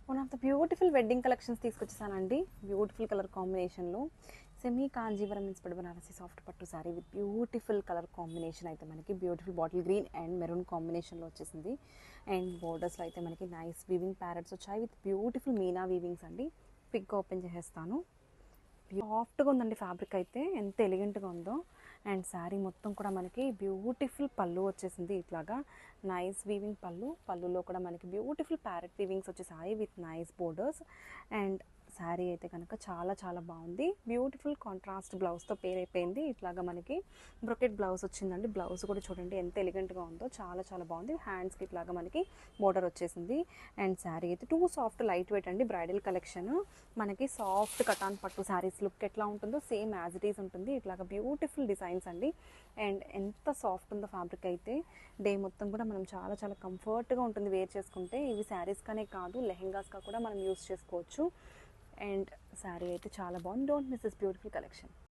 One of the beautiful wedding collections తీసుకొచ్చేసానండి. Beautiful colour కాంబినేషన్లో semi Kanjeevaram inspired Banarasi soft పట్టు sari with beautiful colour combination అయితే మనకి beautiful bottle green and maroon కాంబినేషన్లో వచ్చేసింది. అండ్ బోర్డర్స్లో అయితే మనకి నైస్ వీవింగ్ ప్యారెట్స్ వచ్చాయి విత్ బ్యూటిఫుల్ మీనా వీవింగ్స్ అండి. పిక్ ఓపెన్ చేసేస్తాను. సాఫ్ట్గా ఉందండి ఫ్యాబ్రిక్ అయితే, ఎంత ఎలిగెంట్గా ఉందో. అండ్ శారీ మొత్తం కూడా మనకి బ్యూటిఫుల్ పళ్ళు వచ్చేసింది. ఇట్లాగా నైస్ వీవింగ్ పళ్ళులో కూడా మనకి బ్యూటిఫుల్ ప్యారెట్ వీవింగ్స్ వచ్చేసాయి with nice borders. And sari అయితే కనుక చాలా చాలా బాగుంది. బ్యూటిఫుల్ కాంట్రాస్ట్ బ్లౌజ్తో పేర్ అయిపోయింది. ఇట్లాగా మనకి బ్రొకెట్ బ్లౌజ్ వచ్చిందండి. బ్లౌజ్ కూడా చూడండి ఎంత ఎలిగెంట్గా ఉందో, చాలా చాలా బాగుంది. హ్యాండ్స్కి ఇట్లాగా మనకి బోర్డర్ వచ్చేసింది. అండ్ శారీ అయితే టూ సాఫ్ట్ లైట్ వెయిట్ అండి. బ్రైడల్ కలెక్షన్ మనకి సాఫ్ట్ కటాన్ పట్టు శారీస్ లుక్ ఎట్లా ఉంటుందో సేమ్ యాజ్ ఇట్ ఈస్ ఉంటుంది. ఇట్లాగా బ్యూటిఫుల్ డిజైన్స్ అండి. అండ్ ఎంత సాఫ్ట్ ఉందో ఫ్యాబ్రిక్ అయితే, డే మొత్తం కూడా మనం చాలా చాలా కంఫర్ట్గా ఉంటుంది వేర్ చేసుకుంటే. ఇవి శారీస్గానే కాదు, లెహెంగాస్గా కూడా మనం యూస్ చేసుకోవచ్చు. అండ్ శారీ అయితే చాలా బాగుంది. Don't miss this beautiful collection.